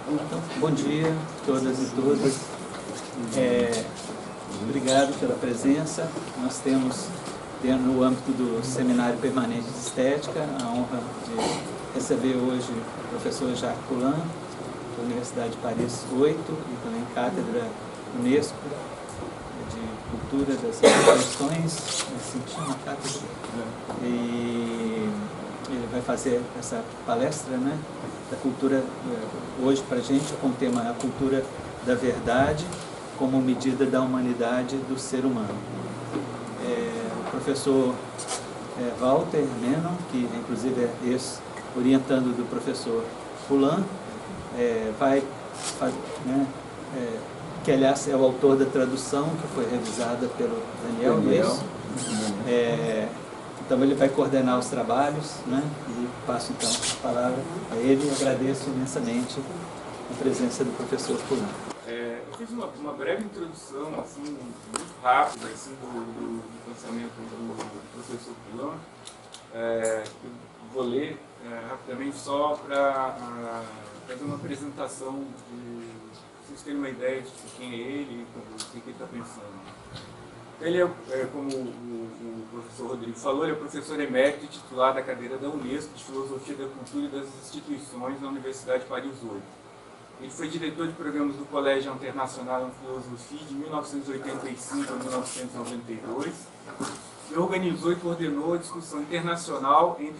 Então, bom dia a todas e todos. Obrigado pela presença. Nós temos, no âmbito do Seminário Permanente de Estética, a honra de receber hoje o professor Jacques Poulain, da Universidade de Paris 8, e também cátedra Unesco de Cultura das Instituições, uma cátedra. E ele vai fazer essa palestra, né, da cultura, hoje para a gente, com o tema A Cultura da Verdade como medida da humanidade do ser humano. O professor Walter Menon, que inclusive é ex-orientando do professor Poulain, que aliás é o autor da tradução, que foi revisada pelo Daniel. Então ele vai coordenar os trabalhos, né? E passo então a palavra a ele e agradeço imensamente a presença do professor Poulain. Eu fiz uma breve introdução, assim, muito rápida, assim, do pensamento do professor Poulain, que eu vou ler rapidamente só para fazer uma apresentação de vocês terem uma ideia de quem é ele e o que ele está pensando. Ele como o professor Rodrigo falou, ele é professor emérito e titular da cadeira da Unesco de Filosofia da Cultura e das Instituições na Universidade de Paris 8. Ele foi diretor de programas do Colégio Internacional em Filosofia de 1985 a 1992 e organizou e coordenou a discussão internacional em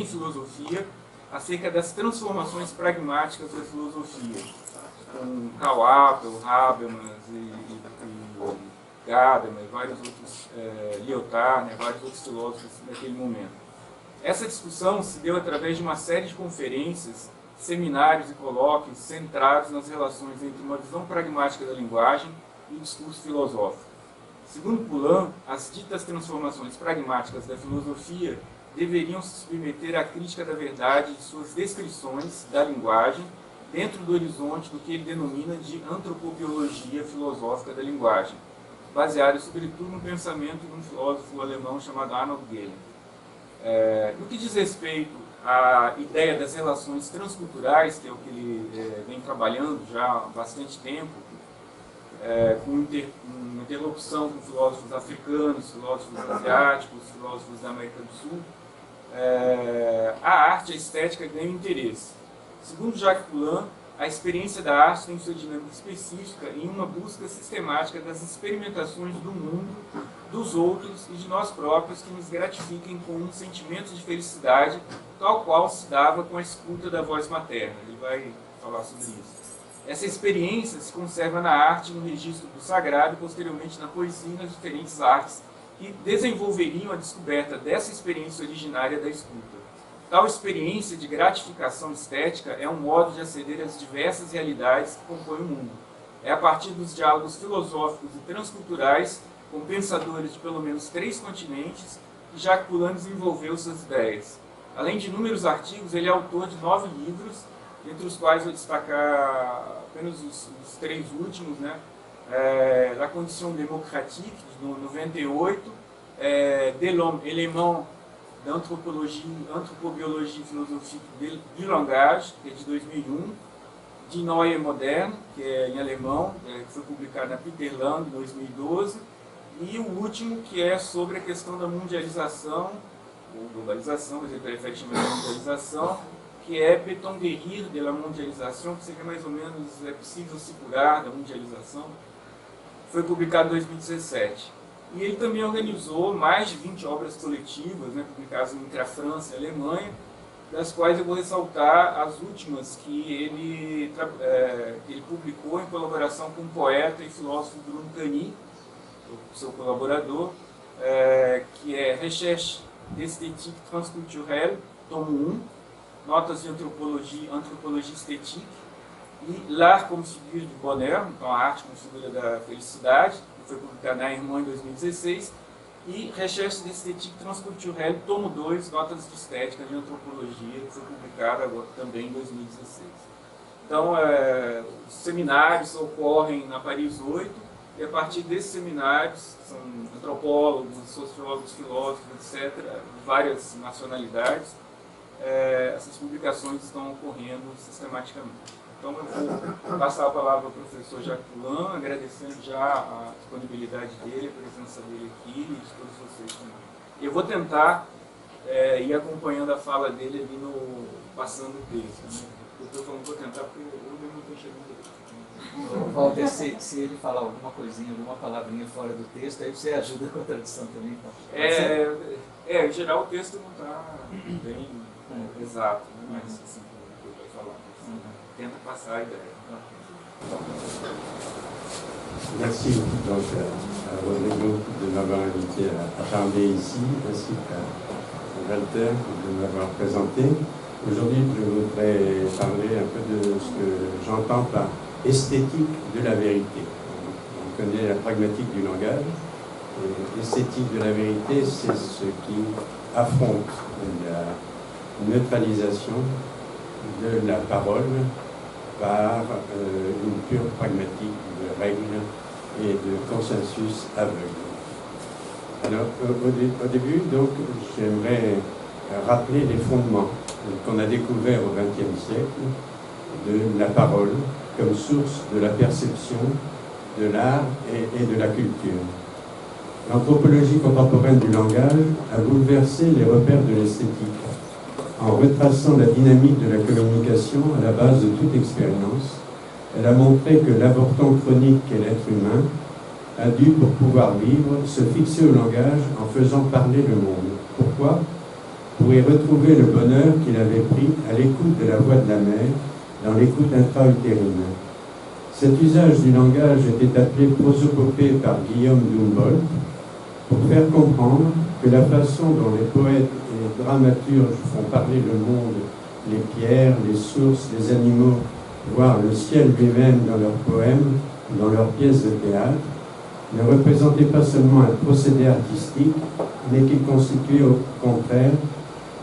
filosofia acerca das transformações pragmáticas da filosofia, com Karl Appel, Habermas e Gadamer, vários outros, Lyotard, vários outros filósofos naquele momento. Essa discussão se deu através de uma série de conferências, seminários e colóquios centrados nas relações entre uma visão pragmática da linguagem e o discurso filosófico. Segundo Poulain, as ditas transformações pragmáticas da filosofia deveriam se submeter à crítica da verdade de suas descrições da linguagem dentro do horizonte do que ele denomina de antropobiologia filosófica da linguagem, baseado sobretudo no pensamento de um filósofo alemão chamado Arnold Gehlen. No que diz respeito à ideia das relações transculturais, que é o que ele vem trabalhando já há bastante tempo, com uma interlocução com filósofos africanos, filósofos asiáticos, filósofos da América do Sul, a arte e a estética ganham interesse. Segundo Jacques Poulain, a experiência da arte tem sua dinâmica específica em uma busca sistemática das experimentações do mundo, dos outros e de nós próprios que nos gratifiquem com um sentimento de felicidade, tal qual se dava com a escuta da voz materna. Ele vai falar sobre isso. Essa experiência se conserva na arte, no registro do sagrado e posteriormente na poesia e nas diferentes artes que desenvolveriam a descoberta dessa experiência originária da escuta. Tal experiência de gratificação estética é um modo de aceder às diversas realidades que compõem o mundo. É a partir dos diálogos filosóficos e transculturais com pensadores de pelo menos 3 continentes que Jacques Poulain desenvolveu suas ideias. Além de inúmeros artigos, ele é autor de 9 livros, entre os quais vou destacar apenas os 3 últimos, né? La Condition Démocratique, de 98, De l'Homme et les Mondes, Antropobiologie Philosophique du Langage, que é de 2001, Die Neue Moderne, que é em alemão, que foi publicado na Peter Lang, em 2012, e o último, que é sobre a questão da mundialização, ou globalização, mas ele prefere chamar de mundialização, que é Peut-on guérir de la mondialisation, que seria mais ou menos é possível se curar da mundialização, foi publicado em 2017. E ele também organizou mais de 20 obras coletivas, né, publicadas entre a França e a Alemanha, das quais eu vou ressaltar as últimas que ele publicou em colaboração com o poeta e filósofo Bruno Cagny, o seu colaborador, que é Recherche d'Esthétique Transculturelle, tomo 1, Notas de Antropologie Esthétique, e L'Art comme figure du bonheur, então a arte como figura da felicidade, que foi publicado na Irmã em 2016, e Recherche d'Esthétique Transculturelle, tomo 2, Notas de Estética de Antropologia, que foi publicado agora, também em 2016. Então, os seminários ocorrem na Paris 8, e a partir desses seminários, são antropólogos, sociólogos, filósofos, etc., de várias nacionalidades, essas publicações estão ocorrendo sistematicamente. Então eu vou passar a palavra ao professor Jacques Poulain, agradecendo já a disponibilidade dele, a presença dele aqui e de todos vocês também. Eu vou tentar ir acompanhando a fala dele ali passando o texto. Né? Eu estou falando, vou tentar porque eu não estou enxergando. Walter, se ele falar alguma coisinha, alguma palavrinha fora do texto, aí você ajuda com a tradução também. Então. Em geral o texto não está bem exato, né? Mas assim, eu vou falar. Tenta passar a ideia. Merci donc à Rodrigo de m'avoir invité à parler ici, ainsi qu'à Walter de m'avoir présenté. Aujourd'hui, je voudrais parler un peu de ce que j'entends par esthétique de la vérité. On connaît la pragmatique du langage, et l'esthétique de la vérité, c'est ce qui affronte la neutralisation de la parole par une pure pragmatique de règles et de consensus aveugle. Alors, au début, donc, j'aimerais rappeler les fondements qu'on a découverts au XXe siècle de la parole comme source de la perception, de l'art et de la culture. L'anthropologie contemporaine du langage a bouleversé les repères de l'esthétique en retraçant la dynamique de la communication à la base de toute expérience. Elle a montré que l'avorton chronique qu'est l'être humain a dû, pour pouvoir vivre, se fixer au langage en faisant parler le monde. Pourquoi ? Pour y retrouver le bonheur qu'il avait pris à l'écoute de la voix de la mère, dans l'écoute intra-utérine. Cet usage du langage était appelé prosopopée par Guillaume d'Humboldt pour faire comprendre que la façon dont les poètes et les dramaturges font parler le monde, les pierres, les sources, les animaux, voire le ciel lui-même dans leurs poèmes, dans leurs pièces de théâtre, ne représentait pas seulement un procédé artistique, mais qui constituait au contraire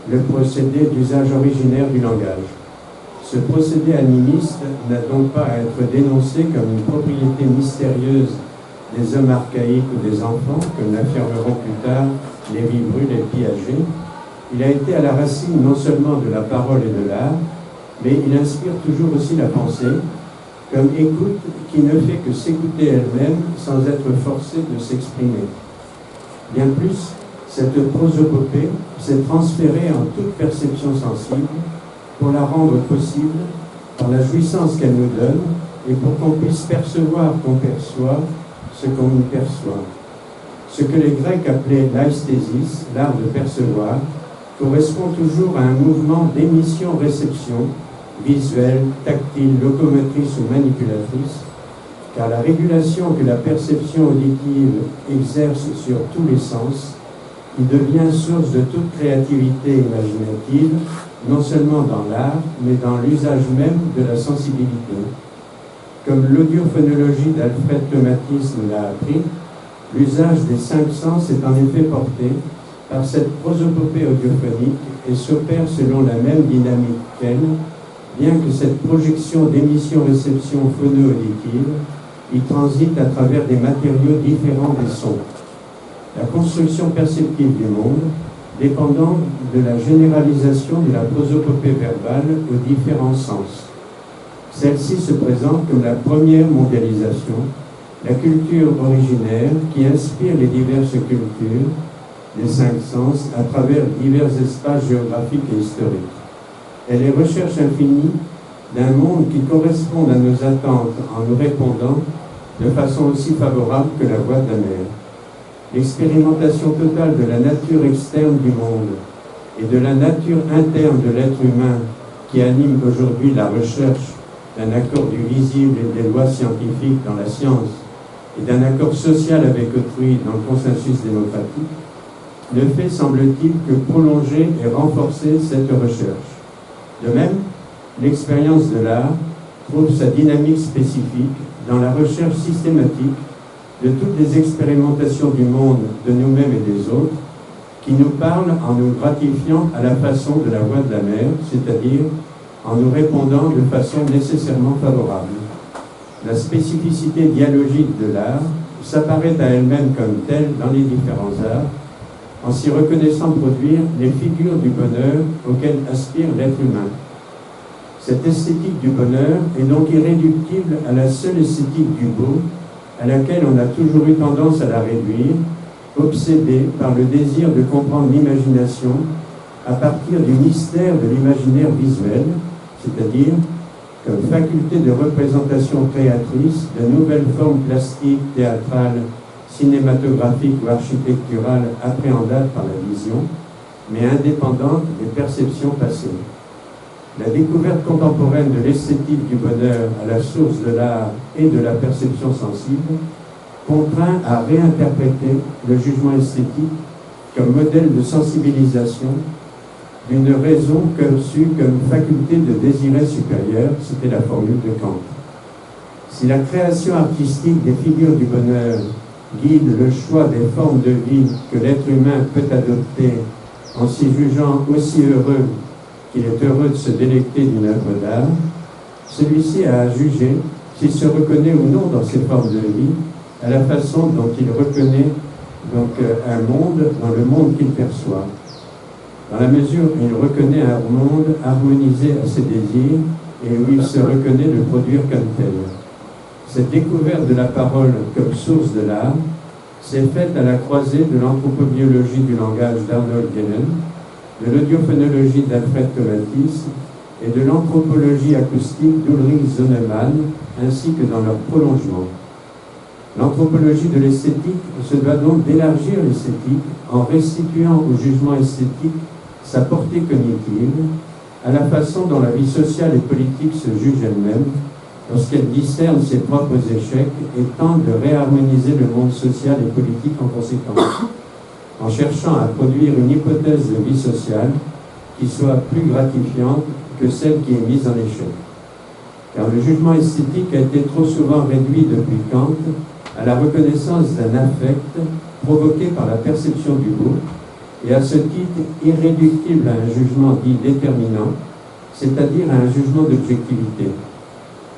le procédé d'usage originaire du langage. Ce procédé animiste n'a donc pas à être dénoncé comme une propriété mystérieuse des hommes archaïques ou des enfants, comme l'affirmeront plus tard Lévi-Bruhl et Piaget. Il a été à la racine non seulement de la parole et de l'art, mais il inspire toujours aussi la pensée, comme écoute qui ne fait que s'écouter elle-même sans être forcée de s'exprimer. Bien plus, cette prosopopée s'est transférée en toute perception sensible pour la rendre possible par la jouissance qu'elle nous donne et pour qu'on puisse percevoir qu'on perçoit ce qu'on y perçoit. Ce que les Grecs appelaient l'aesthésis, l'art de percevoir, correspond toujours à un mouvement d'émission-réception, visuelle, tactile, locomotrice ou manipulatrice, car la régulation que la perception auditive exerce sur tous les sens, qui devient source de toute créativité imaginative, non seulement dans l'art, mais dans l'usage même de la sensibilité. Comme l'audiophonologie d'Alfred Tomatis nous l'a appris, l'usage des 5 sens est en effet porté par cette prosopopée audiophonique et s'opère selon la même dynamique qu'elle, bien que cette projection d'émission-réception phono-auditive y transite à travers des matériaux différents des sons. La construction perceptive du monde dépendant de la généralisation de la prosopopée verbale aux différents sens. Celle-ci se présente comme la première mondialisation, la culture originaire qui inspire les diverses cultures, les 5 sens, à travers divers espaces géographiques et historiques. Elle est recherche infinie d'un monde qui corresponde à nos attentes en nous répondant de façon aussi favorable que la voix de la mer. L'expérimentation totale de la nature externe du monde et de la nature interne de l'être humain qui anime aujourd'hui la recherche d'un accord du visible et des lois scientifiques dans la science et d'un accord social avec autrui dans le consensus démocratique, ne fait, semble-t-il, que prolonger et renforcer cette recherche. De même, l'expérience de l'art trouve sa dynamique spécifique dans la recherche systématique de toutes les expérimentations du monde, de nous-mêmes et des autres, qui nous parlent en nous gratifiant à la façon de la voix de la mer, c'est-à-dire en nous répondant de façon nécessairement favorable. La spécificité dialogique de l'art s'apparaît à elle-même comme telle dans les différents arts, en s'y reconnaissant produire les figures du bonheur auxquelles aspire l'être humain. Cette esthétique du bonheur est donc irréductible à la seule esthétique du beau, à laquelle on a toujours eu tendance à la réduire, obsédé par le désir de comprendre l'imagination à partir du mystère de l'imaginaire visuel, c'est-à-dire comme faculté de représentation créatrice de nouvelles formes plastiques, théâtrales, cinématographiques ou architecturales appréhendables par la vision, mais indépendantes des perceptions passées. La découverte contemporaine de l'esthétique du bonheur à la source de l'art et de la perception sensible contraint à réinterpréter le jugement esthétique comme modèle de sensibilisation d'une raison perçue comme faculté de désirer supérieur, c'était la formule de Kant. Si la création artistique des figures du bonheur guide le choix des formes de vie que l'être humain peut adopter en s'y jugeant aussi heureux qu'il est heureux de se délecter d'une œuvre d'art, celui-ci a à juger s'il se reconnaît ou non dans ces formes de vie, à la façon dont il reconnaît donc un monde dans le monde qu'il perçoit. Dans la mesure où il reconnaît un monde harmonisé à ses désirs et où il se reconnaît le produire comme tel. Cette découverte de la parole comme source de l'art s'est faite à la croisée de l'anthropobiologie du langage d'Arnold Gehlen, de l'audiophonologie d'Alfred Tomatis et de l'anthropologie acoustique d'Ulrich Zonnemann, ainsi que dans leur prolongement. L'anthropologie de l'esthétique se doit donc d'élargir l'esthétique en restituant au jugement esthétique sa portée cognitive, à la façon dont la vie sociale et politique se juge elle-même, lorsqu'elle discerne ses propres échecs et tente de réharmoniser le monde social et politique en conséquence, en cherchant à produire une hypothèse de vie sociale qui soit plus gratifiante que celle qui est mise en échec. Car le jugement esthétique a été trop souvent réduit depuis Kant à la reconnaissance d'un affect provoqué par la perception du beau, et à ce titre irréductible à un jugement dit déterminant, c'est-à-dire à un jugement d'objectivité.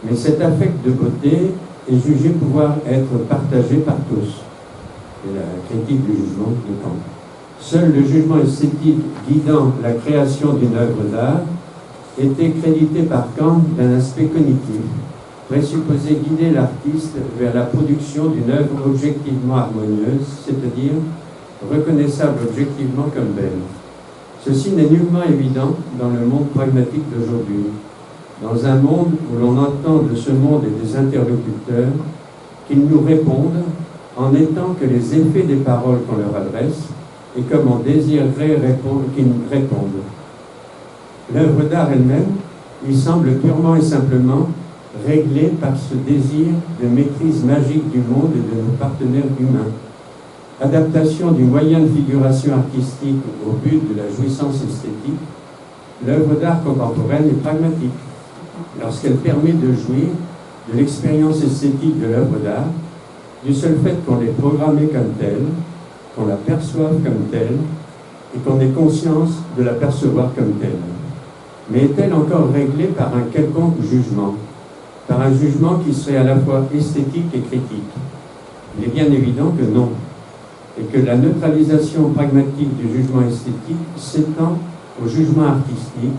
Mais cet affect de beauté est jugé pouvoir être partagé par tous. C'est la critique du jugement de Kant. Seul le jugement esthétique guidant la création d'une œuvre d'art était crédité par Kant d'un aspect cognitif, présupposé guider l'artiste vers la production d'une œuvre objectivement harmonieuse, c'est-à-dire reconnaissable objectivement comme belle. Ceci n'est nullement évident dans le monde pragmatique d'aujourd'hui, dans un monde où l'on entend de ce monde et des interlocuteurs qu'ils nous répondent en étant que les effets des paroles qu'on leur adresse et comme on désirerait qu'ils nous répondent. L'œuvre d'art elle-même, il semble purement et simplement réglée par ce désir de maîtrise magique du monde et de nos partenaires humains. Adaptation du moyen de figuration artistique au but de la jouissance esthétique, l'œuvre d'art contemporaine est pragmatique, lorsqu'elle permet de jouir de l'expérience esthétique de l'œuvre d'art, du seul fait qu'on l'ait programmée comme telle, qu'on la perçoive comme telle, et qu'on ait conscience de la percevoir comme telle. Mais est-elle encore réglée par un quelconque jugement, par un jugement qui serait à la fois esthétique et critique? Il est bien évident que non, et que la neutralisation pragmatique du jugement esthétique s'étend au jugement artistique,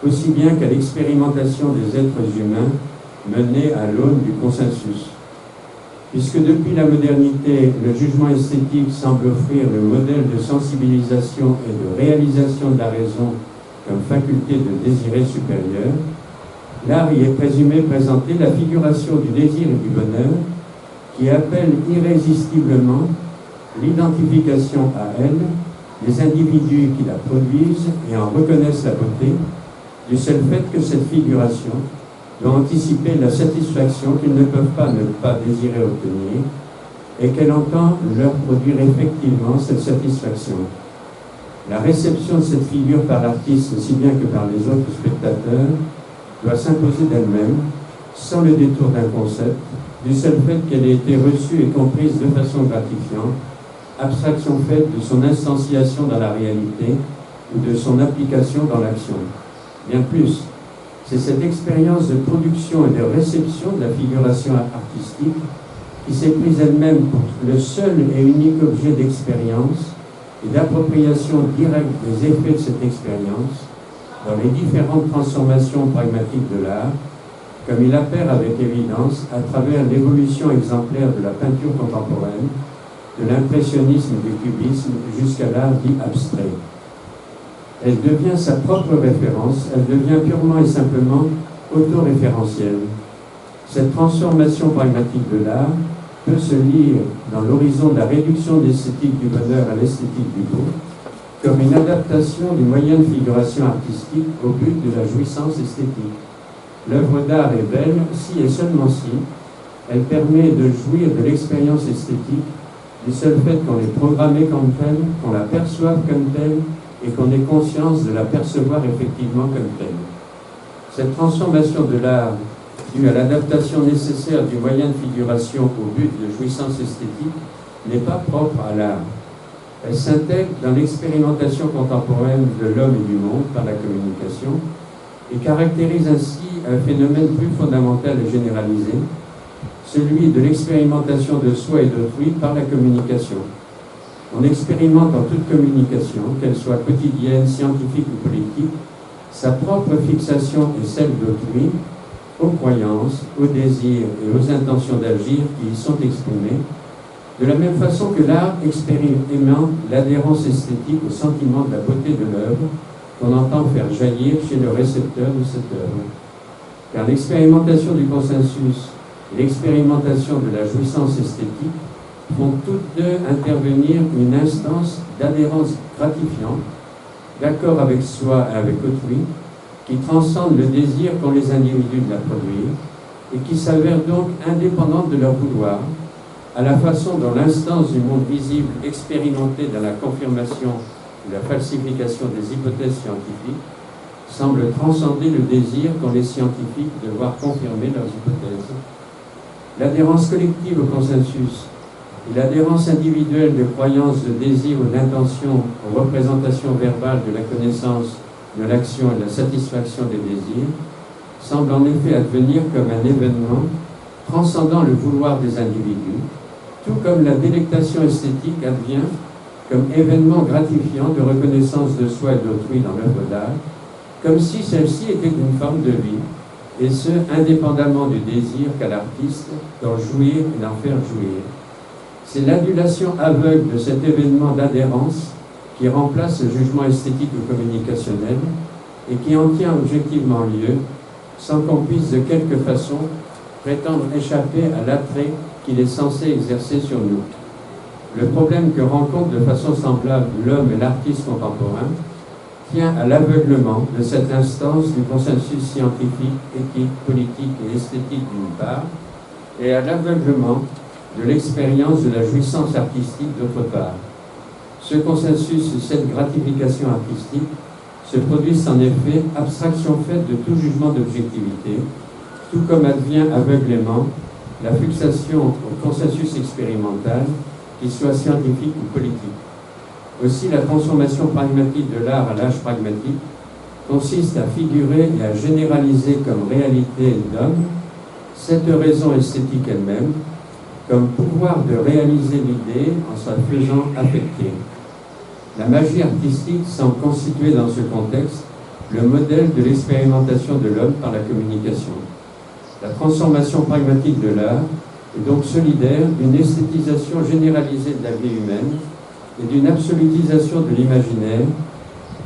aussi bien qu'à l'expérimentation des êtres humains menée à l'aune du consensus. Puisque depuis la modernité, le jugement esthétique semble offrir le modèle de sensibilisation et de réalisation de la raison comme faculté de désirer supérieur, l'art y est présumé présenter la figuration du désir et du bonheur qui appelle irrésistiblement l'identification à elle des individus qui la produisent et en reconnaissent la beauté, du seul fait que cette figuration doit anticiper la satisfaction qu'ils ne peuvent pas ne pas désirer obtenir et qu'elle entend leur produire effectivement cette satisfaction. La réception de cette figure par l'artiste aussi bien que par les autres spectateurs doit s'imposer d'elle-même, sans le détour d'un concept, du seul fait qu'elle ait été reçue et comprise de façon gratifiante, abstraction faite de son instantiation dans la réalité ou de son application dans l'action. Bien plus, c'est cette expérience de production et de réception de la figuration artistique qui s'est prise elle-même pour le seul et unique objet d'expérience et d'appropriation directe des effets de cette expérience, dans les différentes transformations pragmatiques de l'art, comme il apparaît avec évidence à travers l'évolution exemplaire de la peinture contemporaine, de l'impressionnisme et du cubisme jusqu'à l'art dit abstrait. Elle devient sa propre référence, elle devient purement et simplement autoréférentielle. Cette transformation pragmatique de l'art peut se lire dans l'horizon de la réduction de l'esthétique du bonheur à l'esthétique du beau, comme une adaptation du moyen de figuration artistique au but de la jouissance esthétique. L'œuvre d'art est belle si et seulement si elle permet de jouir de l'expérience esthétique du seul fait qu'on est programmé comme telle, qu'on la perçoive comme telle et qu'on ait conscience de la percevoir effectivement comme telle. Cette transformation de l'art due à l'adaptation nécessaire du moyen de figuration au but de jouissance esthétique n'est pas propre à l'art. Elle s'intègre dans l'expérimentation contemporaine de l'homme et du monde par la communication et caractérise ainsi un phénomène plus fondamental et généralisé, celui de l'expérimentation de soi et d'autrui par la communication. On expérimente dans toute communication, qu'elle soit quotidienne, scientifique ou politique, sa propre fixation et celle d'autrui, aux croyances, aux désirs et aux intentions d'agir qui y sont exprimés, de la même façon que l'art expérimente l'adhérence esthétique au sentiment de la beauté de l'œuvre qu'on entend faire jaillir chez le récepteur de cette œuvre. Car l'expérimentation du consensus et l'expérimentation de la jouissance esthétique font toutes deux intervenir une instance d'adhérence gratifiante, d'accord avec soi et avec autrui, qui transcende le désir qu'ont les individus de la produire et qui s'avère donc indépendante de leur vouloir, à la façon dont l'instance du monde visible expérimentée dans la confirmation ou la falsification des hypothèses scientifiques semble transcender le désir qu'ont les scientifiques de voir confirmer leurs hypothèses. L'adhérence collective au consensus et l'adhérence individuelle de croyances, de désirs ou d'intentions aux représentations verbales de la connaissance, de l'action et de la satisfaction des désirs semblent en effet advenir comme un événement transcendant le vouloir des individus, tout comme la délectation esthétique advient comme événement gratifiant de reconnaissance de soi et d'autrui dans l'œuvre d'art, comme si celle-ci était une forme de vie, et ce, indépendamment du désir qu'a l'artiste d'en jouir et d'en faire jouir. C'est l'adulation aveugle de cet événement d'adhérence qui remplace le jugement esthétique ou communicationnel et qui en tient objectivement lieu, sans qu'on puisse de quelque façon prétendre échapper à l'attrait qu'il est censé exercer sur nous. Le problème que rencontre de façon semblable l'homme et l'artiste contemporain tient à l'aveuglement de cette instance du consensus scientifique, éthique, politique et esthétique d'une part, et à l'aveuglement de l'expérience de la jouissance artistique d'autre part. Ce consensus et cette gratification artistique se produisent en effet abstraction faite de tout jugement d'objectivité, tout comme advient aveuglément la fixation au consensus expérimental, qu'il soit scientifique ou politique. Aussi, la transformation pragmatique de l'art à l'âge pragmatique consiste à figurer et à généraliser comme réalité d'homme cette raison esthétique elle-même, comme pouvoir de réaliser l'idée en sa faisant affecter. La magie artistique semble constituer dans ce contexte le modèle de l'expérimentation de l'homme par la communication. La transformation pragmatique de l'art est donc solidaire d'une esthétisation généralisée de la vie humaine et d'une absolutisation de l'imaginaire,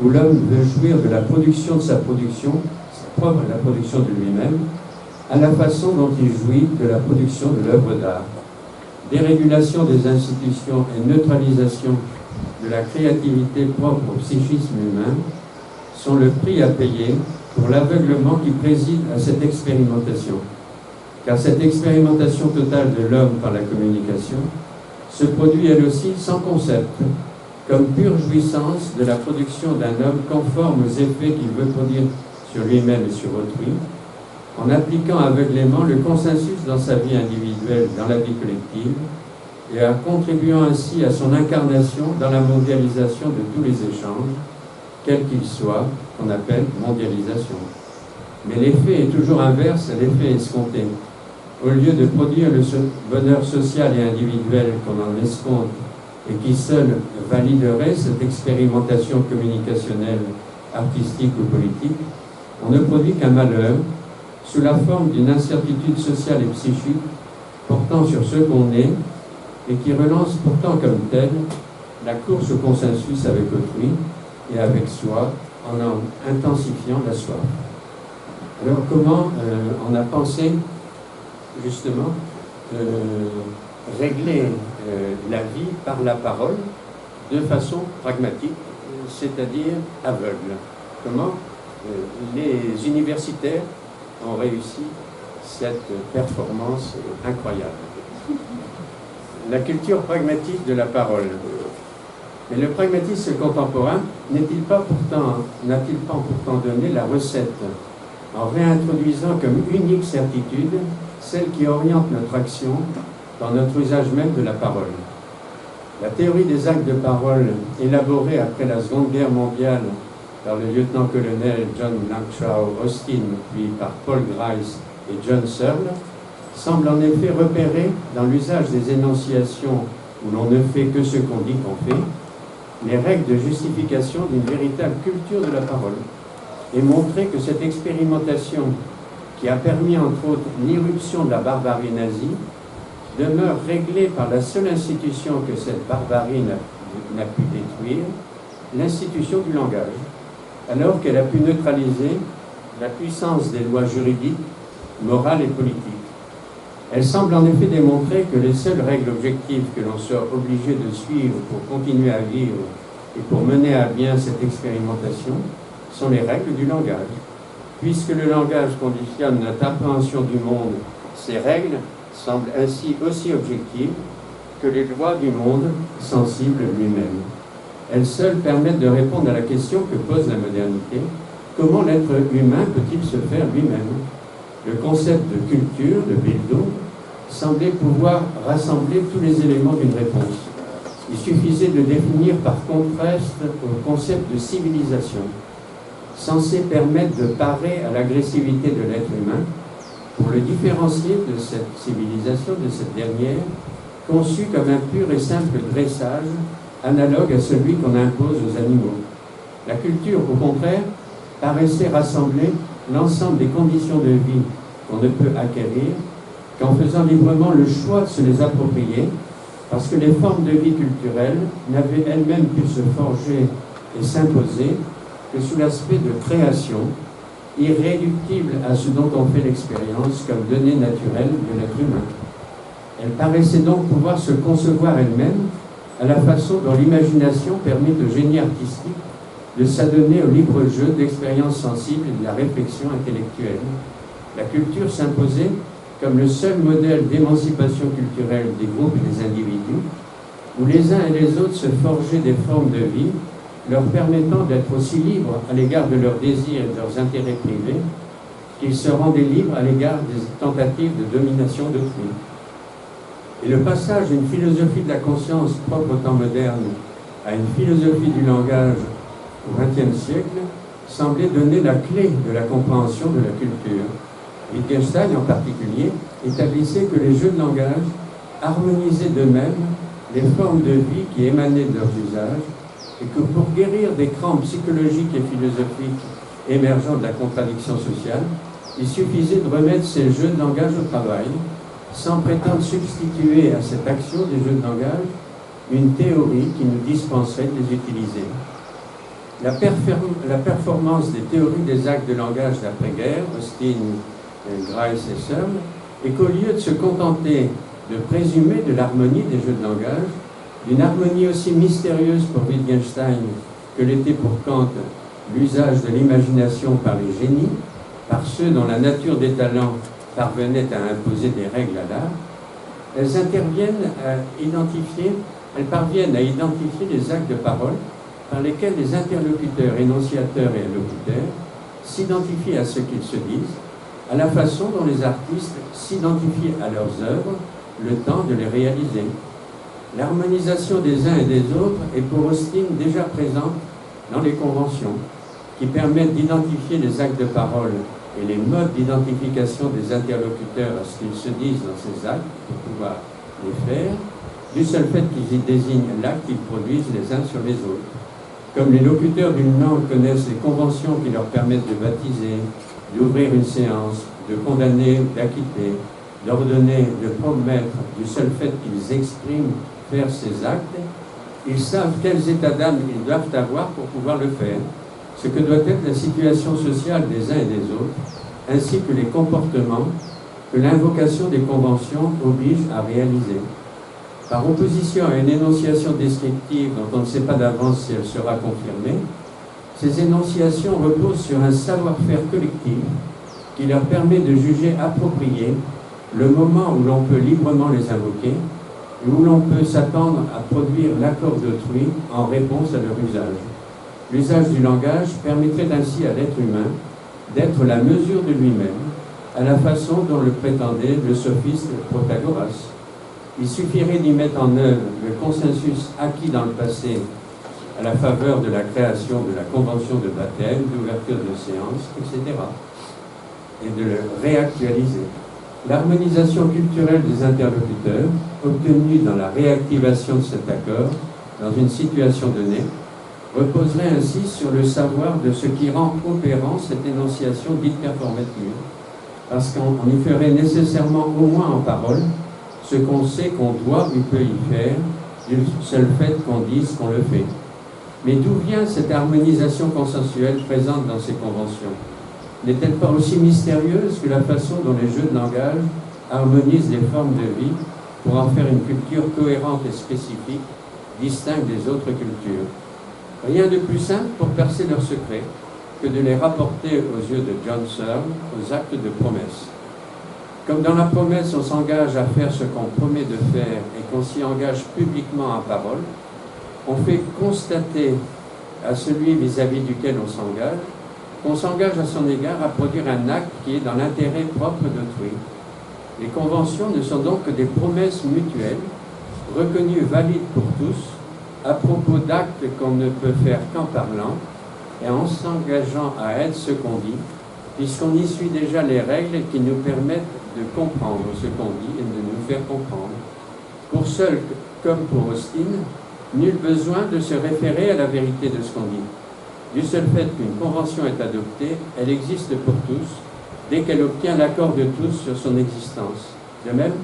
où l'homme veut jouir de la production de sa production, sa propre la production de lui-même, à la façon dont il jouit de la production de l'œuvre d'art. Dérégulation des institutions et neutralisation de la créativité propre au psychisme humain sont le prix à payer pour l'aveuglement qui préside à cette expérimentation. Car cette expérimentation totale de l'homme par la communication se produit elle aussi sans concept, comme pure jouissance de la production d'un homme conforme aux effets qu'il veut produire sur lui-même et sur autrui, en appliquant aveuglément le consensus dans sa vie individuelle, dans la vie collective, et en contribuant ainsi à son incarnation dans la mondialisation de tous les échanges, quels qu'ils soient, qu'on appelle mondialisation. Mais l'effet est toujours inverse à l'effet escompté. Au lieu de produire le bonheur social et individuel qu'on en escompte et qui seul validerait cette expérimentation communicationnelle artistique ou politique, on ne produit qu'un malheur sous la forme d'une incertitude sociale et psychique portant sur ce qu'on est et qui relance pourtant comme telle la course au consensus avec autrui et avec soi en intensifiant la soif. Alors comment on a pensé justement régler la vie par la parole de façon pragmatique, c'est-à-dire aveugle. Comment les universitaires ont réussi cette performance incroyable. La culture pragmatique de la parole. Mais le pragmatisme contemporain n'a-t-il pas pourtant donné la recette en réintroduisant comme unique certitude celle qui oriente notre action dans notre usage même de la parole. La théorie des actes de parole, élaborée après la Seconde Guerre mondiale par le lieutenant-colonel John Langshaw Austin, puis par Paul Grice et John Searle, semble en effet repérer dans l'usage des énonciations où l'on ne fait que ce qu'on dit qu'on fait, les règles de justification d'une véritable culture de la parole, et montrer que cette expérimentation, qui a permis entre autres l'irruption de la barbarie nazie, demeure réglée par la seule institution que cette barbarie n'a pu détruire, l'institution du langage, alors qu'elle a pu neutraliser la puissance des lois juridiques, morales et politiques. Elle semble en effet démontrer que les seules règles objectives que l'on soit obligé de suivre pour continuer à vivre et pour mener à bien cette expérimentation sont les règles du langage. Puisque le langage conditionne notre appréhension du monde, ces règles semblent ainsi aussi objectives que les lois du monde sensible lui-même. Elles seules permettent de répondre à la question que pose la modernité: comment l'être humain peut-il se faire lui-même? Le concept de culture, de Bildung, semblait pouvoir rassembler tous les éléments d'une réponse. Il suffisait de définir par contraste au concept de civilisation, censé permettre de parer à l'agressivité de l'être humain, pour le différencier de cette civilisation, de cette dernière, conçue comme un pur et simple dressage, analogue à celui qu'on impose aux animaux. La culture, au contraire, paraissait rassembler l'ensemble des conditions de vie qu'on ne peut acquérir qu'en faisant librement le choix de se les approprier, parce que les formes de vie culturelles n'avaient elles-mêmes pu se forger et s'imposer que sous l'aspect de création, irréductible à ce dont on fait l'expérience comme donnée naturelle de l'être humain. Elle paraissait donc pouvoir se concevoir elle-même à la façon dont l'imagination permet au génie artistique de s'adonner au libre jeu d'expériences sensibles et de la réflexion intellectuelle. La culture s'imposait comme le seul modèle d'émancipation culturelle des groupes et des individus, où les uns et les autres se forgeaient des formes de vie leur permettant d'être aussi libres à l'égard de leurs désirs et de leurs intérêts privés qu'ils se rendaient libres à l'égard des tentatives de domination d'autrui. Et le passage d'une philosophie de la conscience propre au temps moderne à une philosophie du langage au XXe siècle semblait donner la clé de la compréhension de la culture. Wittgenstein, en particulier, établissait que les jeux de langage harmonisaient d'eux-mêmes les formes de vie qui émanaient de leurs usages, et que pour guérir des crampes psychologiques et philosophiques émergeant de la contradiction sociale, il suffisait de remettre ces jeux de langage au travail, sans prétendre substituer à cette action des jeux de langage une théorie qui nous dispenserait de les utiliser. La performance des théories des actes de langage d'après-guerre, Austin, Grice et Searle, est qu'au lieu de se contenter de présumer de l'harmonie des jeux de langage, d'une harmonie aussi mystérieuse pour Wittgenstein que l'était pour Kant l'usage de l'imagination par les génies, par ceux dont la nature des talents parvenait à imposer des règles à l'art, elles parviennent à identifier les actes de parole par lesquels les interlocuteurs, énonciateurs et allocuteurs s'identifient à ce qu'ils se disent, à la façon dont les artistes s'identifient à leurs œuvres, le temps de les réaliser. L'harmonisation des uns et des autres est pour Austin déjà présente dans les conventions, qui permettent d'identifier les actes de parole et les modes d'identification des interlocuteurs à ce qu'ils se disent dans ces actes pour pouvoir les faire, du seul fait qu'ils y désignent l'acte qu'ils produisent les uns sur les autres. Comme les locuteurs d'une langue connaissent les conventions qui leur permettent de baptiser, d'ouvrir une séance, de condamner, d'acquitter, d'ordonner, de promettre, du seul fait qu'ils expriment faire ces actes, ils savent quels états d'âme ils doivent avoir pour pouvoir le faire, ce que doit être la situation sociale des uns et des autres, ainsi que les comportements que l'invocation des conventions oblige à réaliser. Par opposition à une énonciation descriptive dont on ne sait pas d'avance si elle sera confirmée, ces énonciations reposent sur un savoir-faire collectif qui leur permet de juger approprié le moment où l'on peut librement les invoquer et où l'on peut s'attendre à produire l'accord d'autrui en réponse à leur usage. L'usage du langage permettrait ainsi à l'être humain d'être la mesure de lui-même, à la façon dont le prétendait le sophiste Protagoras. Il suffirait d'y mettre en œuvre le consensus acquis dans le passé à la faveur de la création de la convention de baptême, d'ouverture de séance, etc., et de le réactualiser. L'harmonisation culturelle des interlocuteurs, obtenue dans la réactivation de cet accord, dans une situation donnée, reposerait ainsi sur le savoir de ce qui rend opérant cette énonciation dite performative, parce qu'on y ferait nécessairement au moins en parole ce qu'on sait qu'on doit ou peut y faire, du seul fait qu'on dise qu'on le fait. Mais d'où vient cette harmonisation consensuelle présente dans ces conventions? N'est-elle pas aussi mystérieuse que la façon dont les jeux de langage harmonisent les formes de vie pour en faire une culture cohérente et spécifique, distincte des autres cultures? Rien de plus simple pour percer leurs secrets que de les rapporter aux yeux de John Searle aux actes de promesse. Comme dans la promesse, on s'engage à faire ce qu'on promet de faire et qu'on s'y engage publiquement en parole, on fait constater à celui vis-à-vis duquel on s'engage qu'on s'engage à son égard à produire un acte qui est dans l'intérêt propre d'autrui. Les conventions ne sont donc que des promesses mutuelles, reconnues valides pour tous, à propos d'actes qu'on ne peut faire qu'en parlant et en s'engageant à être ce qu'on dit, puisqu'on y suit déjà les règles qui nous permettent de comprendre ce qu'on dit et de nous faire comprendre. Pour Searle, comme pour Austin, nul besoin de se référer à la vérité de ce qu'on dit. Du seul fait qu'une convention est adoptée, elle existe pour tous, dès qu'elle obtient l'accord de tous sur son existence. De même,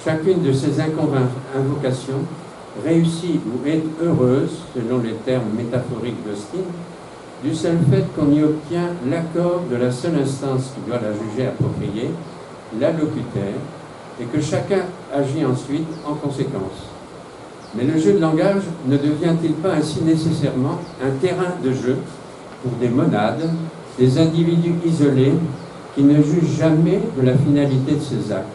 chacune de ces invocations réussit ou est heureuse, selon les termes métaphoriques d'Austin, du seul fait qu'on y obtient l'accord de la seule instance qui doit la juger appropriée, l'allocuteur, et que chacun agit ensuite en conséquence. Mais le jeu de langage ne devient-il pas ainsi nécessairement un terrain de jeu pour des monades, des individus isolés qui ne jugent jamais de la finalité de ces actes?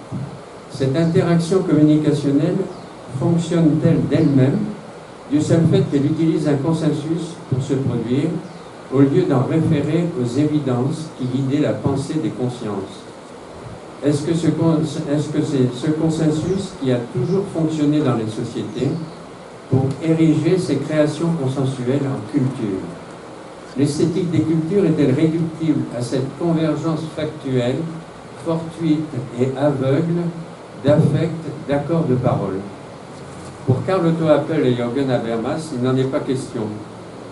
Cette interaction communicationnelle fonctionne-t-elle d'elle-même du seul fait qu'elle utilise un consensus pour se produire, au lieu d'en référer aux évidences qui guidaient la pensée des consciences? Est-ce que c'est ce consensus qui a toujours fonctionné dans les sociétés pour ériger ces créations consensuelles en culture? L'esthétique des cultures est-elle réductible à cette convergence factuelle, fortuite et aveugle d'affects, d'accords de parole? Pour Carl Otto Appel et Jürgen Habermas, il n'en est pas question.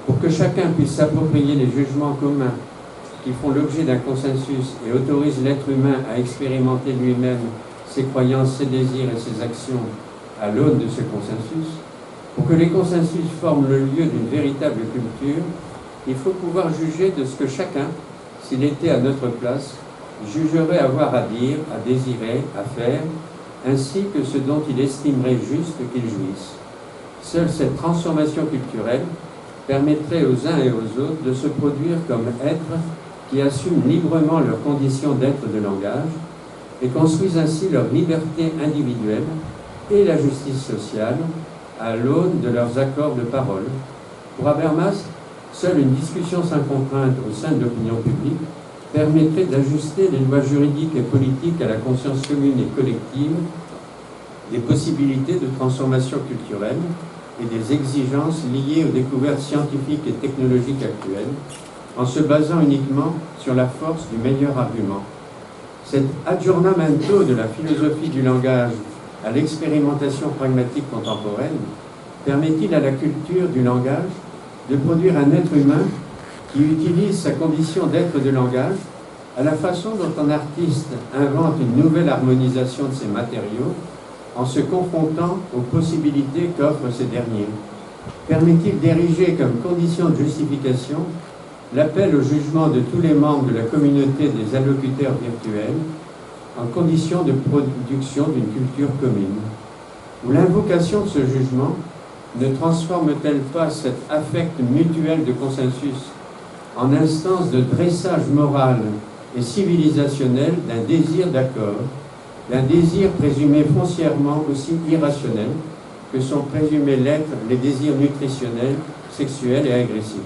Pour que chacun puisse s'approprier les jugements communs qui font l'objet d'un consensus et autorisent l'être humain à expérimenter lui-même ses croyances, ses désirs et ses actions à l'aune de ce consensus, pour que les consensus forment le lieu d'une véritable culture, il faut pouvoir juger de ce que chacun, s'il était à notre place, jugerait avoir à dire, à désirer, à faire, ainsi que ce dont il estimerait juste qu'il jouisse. Seule cette transformation culturelle permettrait aux uns et aux autres de se produire comme êtres qui assument librement leurs conditions d'être de langage et construisent ainsi leur liberté individuelle et la justice sociale à l'aune de leurs accords de parole. Pour Habermas, seule une discussion sans contrainte au sein de l'opinion publique permettrait d'ajuster les lois juridiques et politiques à la conscience commune et collective, des possibilités de transformation culturelle et des exigences liées aux découvertes scientifiques et technologiques actuelles, en se basant uniquement sur la force du meilleur argument. Cet aggiornamento de la philosophie du langage à l'expérimentation pragmatique contemporaine permet-il à la culture du langage de produire un être humain qui utilise sa condition d'être de langage à la façon dont un artiste invente une nouvelle harmonisation de ses matériaux en se confrontant aux possibilités qu'offrent ces derniers? Permet-il d'ériger comme condition de justification l'appel au jugement de tous les membres de la communauté des allocuteurs virtuels en condition de production d'une culture commune? Ou l'invocation de ce jugement ne transforme-t-elle pas cet affect mutuel de consensus en instance de dressage moral et civilisationnel d'un désir d'accord, d'un désir présumé foncièrement aussi irrationnel que sont présumés l'être les désirs nutritionnels, sexuels et agressifs?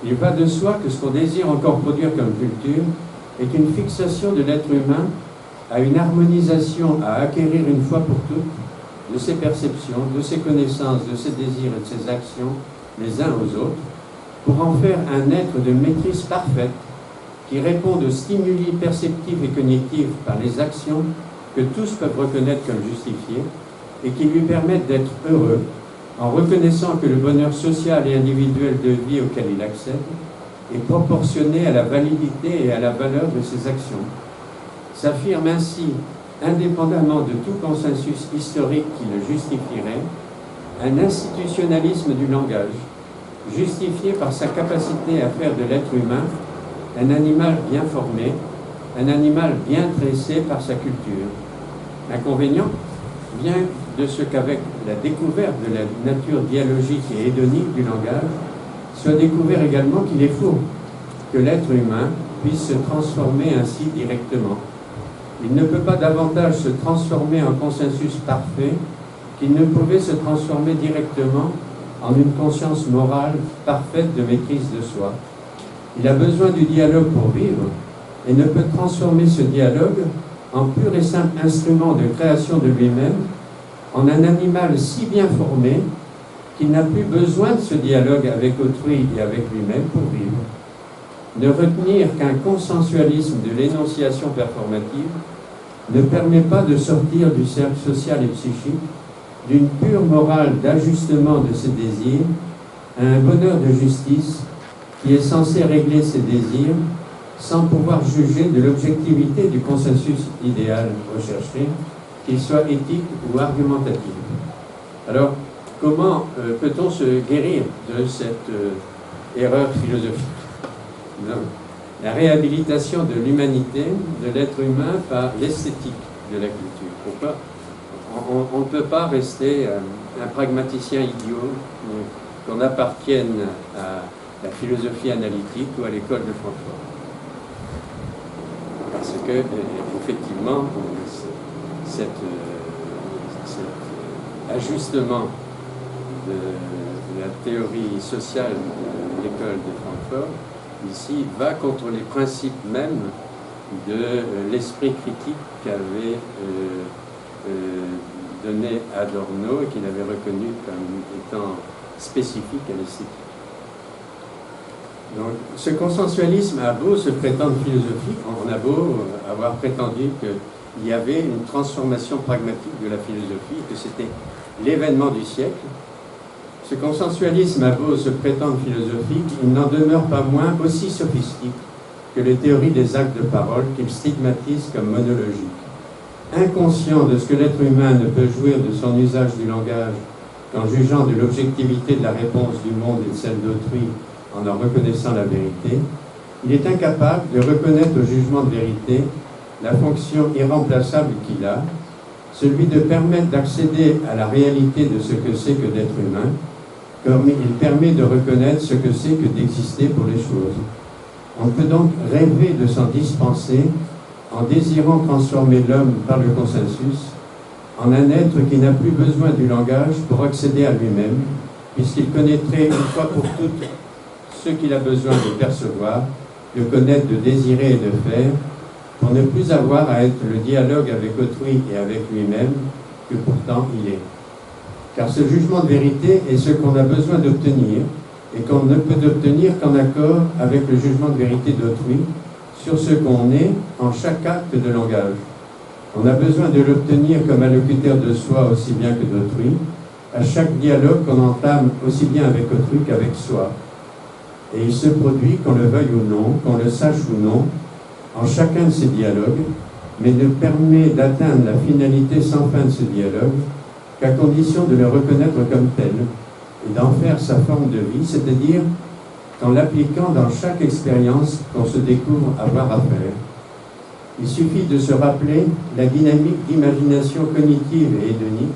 Il va de soi que ce qu'on désire encore produire comme culture est une fixation de l'être humain à une harmonisation à acquérir une fois pour toutes de ses perceptions, de ses connaissances, de ses désirs et de ses actions les uns aux autres, pour en faire un être de maîtrise parfaite qui répond aux stimuli perceptifs et cognitifs par les actions que tous peuvent reconnaître comme justifiées et qui lui permettent d'être heureux en reconnaissant que le bonheur social et individuel de vie auquel il accède est proportionné à la validité et à la valeur de ses actions. S'affirme ainsi, indépendamment de tout consensus historique qui le justifierait, un institutionnalisme du langage, justifié par sa capacité à faire de l'être humain un animal bien formé, un animal bien tressé par sa culture. L'inconvénient vient de ce qu'avec la découverte de la nature dialogique et hédonique du langage, soit découvert également qu'il est faux que l'être humain puisse se transformer ainsi directement. Il ne peut pas davantage se transformer en consensus parfait qu'il ne pouvait se transformer directement en une conscience morale parfaite de maîtrise de soi. Il a besoin du dialogue pour vivre et ne peut transformer ce dialogue en pur et simple instrument de création de lui-même en un animal si bien formé qu'il n'a plus besoin de ce dialogue avec autrui et avec lui-même pour vivre. Ne retenir qu'un consensualisme de l'énonciation performative ne permet pas de sortir du cercle social et psychique, d'une pure morale d'ajustement de ses désirs, à un bonheur de justice qui est censé régler ses désirs sans pouvoir juger de l'objectivité du consensus idéal recherché, qu'il soit éthique ou argumentatif. Alors, comment peut-on se guérir de cette erreur philosophique? Non. La réhabilitation de l'humanité, de l'être humain par l'esthétique de la culture. Pourquoi? On ne peut pas rester un pragmaticien idiot, qu'on appartienne à la philosophie analytique ou à l'école de Francfort. Parce que, effectivement, cet ajustement de la théorie sociale de l'école de Francfort, ici, va contre les principes mêmes de l'esprit critique qu'avait donné Adorno et qu'il avait reconnu comme étant spécifique à l'esthétique. Donc, ce consensualisme a beau se prétendre philosophique, on a beau avoir prétendu qu'il y avait une transformation pragmatique de la philosophie, que c'était l'événement du siècle. Ce consensualisme a beau se prétendre philosophique, il n'en demeure pas moins aussi sophistique que les théories des actes de parole qu'il stigmatise comme monologiques. Inconscient de ce que l'être humain ne peut jouir de son usage du langage qu'en jugeant de l'objectivité de la réponse du monde et de celle d'autrui en reconnaissant la vérité, il est incapable de reconnaître au jugement de vérité la fonction irremplaçable qu'il a, celui de permettre d'accéder à la réalité de ce que c'est que d'être humain, comme il permet de reconnaître ce que c'est que d'exister pour les choses. On peut donc rêver de s'en dispenser en désirant transformer l'homme par le consensus en un être qui n'a plus besoin du langage pour accéder à lui-même, puisqu'il connaîtrait une fois pour toutes ce qu'il a besoin de percevoir, de connaître, de désirer et de faire, pour ne plus avoir à être le dialogue avec autrui et avec lui-même que pourtant il est. Car ce jugement de vérité est ce qu'on a besoin d'obtenir et qu'on ne peut obtenir qu'en accord avec le jugement de vérité d'autrui sur ce qu'on est en chaque acte de langage. On a besoin de l'obtenir comme allocuteur de soi aussi bien que d'autrui, à chaque dialogue qu'on entame aussi bien avec autrui qu'avec soi. Et il se produit, qu'on le veuille ou non, qu'on le sache ou non, en chacun de ces dialogues, mais ne permet d'atteindre la finalité sans fin de ce dialogue qu'à condition de le reconnaître comme tel et d'en faire sa forme de vie, c'est-à-dire qu'en l'appliquant dans chaque expérience qu'on se découvre avoir à faire. Il suffit de se rappeler la dynamique d'imagination cognitive et hédonique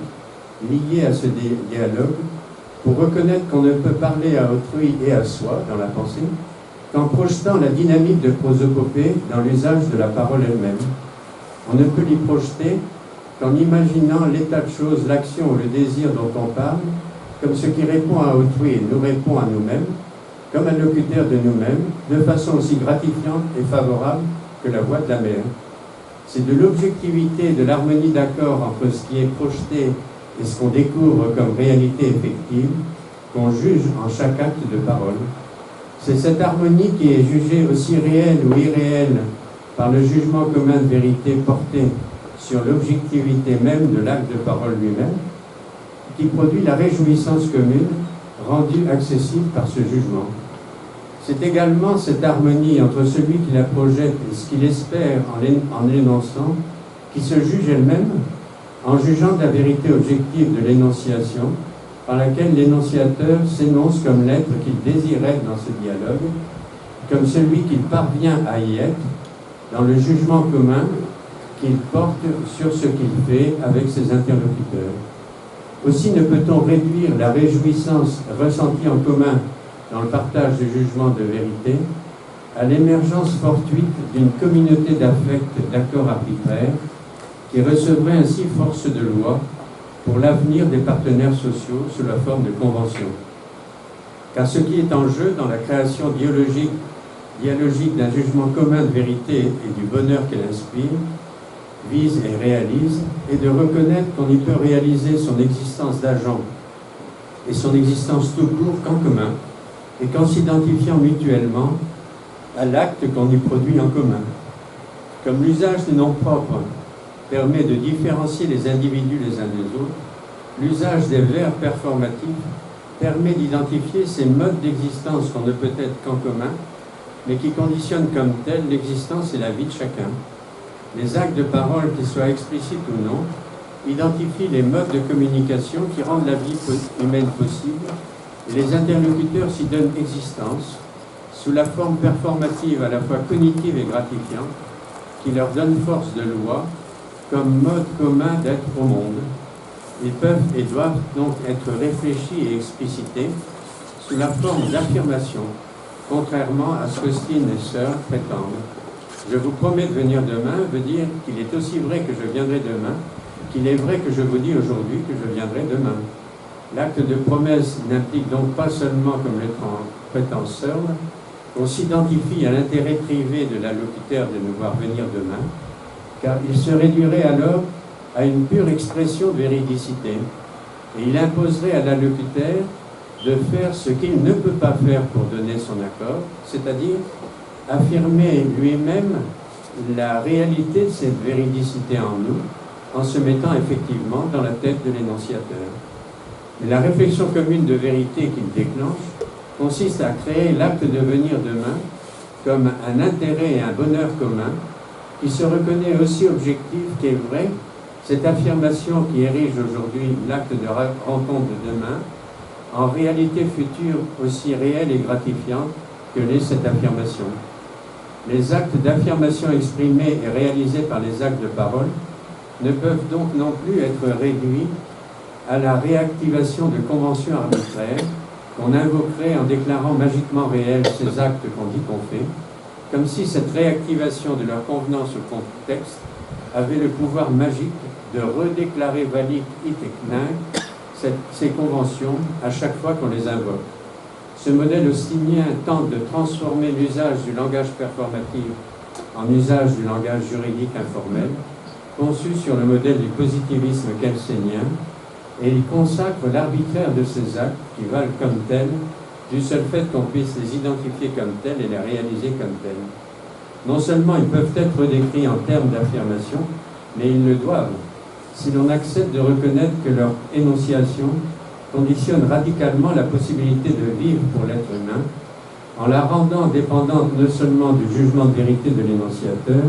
liée à ce dialogue pour reconnaître qu'on ne peut parler à autrui et à soi dans la pensée qu'en projetant la dynamique de prosopopée dans l'usage de la parole elle-même. On ne peut l'y projeter qu'en imaginant l'état de choses, l'action ou le désir dont on parle comme ce qui répond à autrui et nous répond à nous-mêmes, comme un locuteur de nous-mêmes, de façon aussi gratifiante et favorable que la voix de la mère. C'est de l'objectivité et de l'harmonie d'accord entre ce qui est projeté et ce qu'on découvre comme réalité effective qu'on juge en chaque acte de parole. C'est cette harmonie qui est jugée aussi réelle ou irréelle par le jugement commun de vérité porté sur l'objectivité même de l'acte de parole lui-même, qui produit la réjouissance commune rendue accessible par ce jugement. C'est également cette harmonie entre celui qui la projette et ce qu'il espère en l'énonçant, qui se juge elle-même en jugeant de la vérité objective de l'énonciation, par laquelle l'énonciateur s'énonce comme l'être qu'il désirait dans ce dialogue, comme celui qu'il parvient à y être, dans le jugement commun qu'il porte sur ce qu'il fait avec ses interlocuteurs. Aussi ne peut-on réduire la réjouissance ressentie en commun dans le partage du jugement de vérité à l'émergence fortuite d'une communauté d'affects d'accords arbitraires qui recevrait ainsi force de loi pour l'avenir des partenaires sociaux sous la forme de conventions. Car ce qui est en jeu dans la création dialogique d'un jugement commun de vérité et du bonheur qu'elle inspire, vise et réalise, est de reconnaître qu'on y peut réaliser son existence d'agent et son existence tout court qu'en commun, et qu'en s'identifiant mutuellement à l'acte qu'on y produit en commun. Comme l'usage des noms propres permet de différencier les individus les uns des autres, l'usage des verbes performatifs permet d'identifier ces modes d'existence qu'on ne peut être qu'en commun, mais qui conditionnent comme tels l'existence et la vie de chacun. Les actes de parole, qu'ils soient explicites ou non, identifient les modes de communication qui rendent la vie humaine possible, et les interlocuteurs s'y donnent existence, sous la forme performative à la fois cognitive et gratifiante, qui leur donne force de loi, comme mode commun d'être au monde. Ils peuvent et doivent donc être réfléchis et explicités sous la forme d'affirmation, contrairement à ce qu'Austin et Searle prétendent. Je vous promets de venir demain veut dire qu'il est aussi vrai que je viendrai demain, qu'il est vrai que je vous dis aujourd'hui que je viendrai demain. L'acte de promesse n'implique donc pas seulement, comme le prétend Searle, qu'on s'identifie à l'intérêt privé de l'allocuteur de nous voir venir demain, car il se réduirait alors à une pure expression de véridicité, et il imposerait à l'allocuteur de faire ce qu'il ne peut pas faire pour donner son accord, c'est-à-dire affirmer lui-même la réalité de cette véridicité en nous, en se mettant effectivement dans la tête de l'énonciateur. Mais la réflexion commune de vérité qu'il déclenche consiste à créer l'acte de venir demain comme un intérêt et un bonheur commun qui se reconnaît aussi objectif qu'est vrai, cette affirmation qui érige aujourd'hui l'acte de rencontre de demain en réalité future aussi réelle et gratifiante que l'est cette affirmation. Les actes d'affirmation exprimés et réalisés par les actes de parole ne peuvent donc non plus être réduits à la réactivation de conventions arbitraires qu'on invoquerait en déclarant magiquement réels ces actes qu'on dit qu'on fait, comme si cette réactivation de leur convenance au contexte avait le pouvoir magique de redéclarer valides it et kninc ces conventions à chaque fois qu'on les invoque. Ce modèle austinien tente de transformer l'usage du langage performatif en usage du langage juridique informel, conçu sur le modèle du positivisme kelsénien, et il consacre l'arbitraire de ces actes qui valent comme tels, du seul fait qu'on puisse les identifier comme tels et les réaliser comme tels. Non seulement ils peuvent être décrits en termes d'affirmation, mais ils le doivent, si l'on accepte de reconnaître que leur énonciation conditionne radicalement la possibilité de vivre pour l'être humain, en la rendant dépendante non seulement du jugement de vérité de l'énonciateur,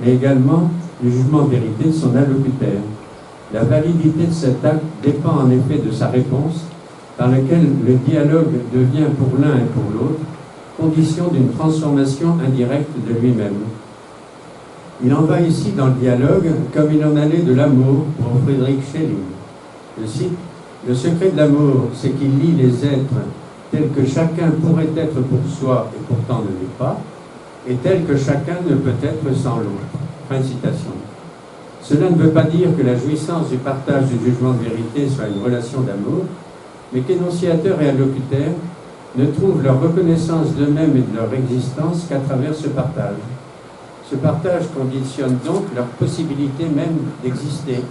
mais également du jugement de vérité de son allocuteur. La validité de cet acte dépend en effet de sa réponse, par laquelle le dialogue devient pour l'un et pour l'autre condition d'une transformation indirecte de lui-même. Il en va ici dans le dialogue comme il en allait de l'amour pour Friedrich Schelling. Je cite, « Le secret de l'amour, c'est qu'il lie les êtres tels que chacun pourrait être pour soi et pourtant ne l'est pas, et tel que chacun ne peut être sans l'autre. » Fin de citation. Cela ne veut pas dire que la jouissance du partage du jugement de vérité soit une relation d'amour, mais qu'énonciateurs et allocuteurs ne trouvent leur reconnaissance d'eux-mêmes et de leur existence qu'à travers ce partage. Ce partage conditionne donc leur possibilité même d'exister.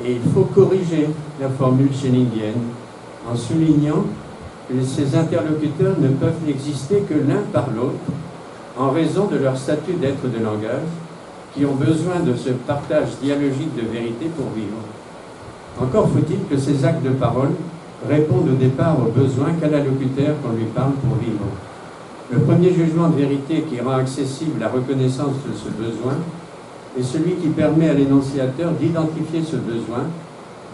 Et il faut corriger la formule schellingienne en soulignant que ces interlocuteurs ne peuvent n'exister que l'un par l'autre en raison de leur statut d'être de langage, qui ont besoin de ce partage dialogique de vérité pour vivre. Encore faut-il que ces actes de parole répondent au départ aux besoins qu'a l'allocuteur qu'on lui parle pour vivre. Le premier jugement de vérité qui rend accessible la reconnaissance de ce besoin est celui qui permet à l'énonciateur d'identifier ce besoin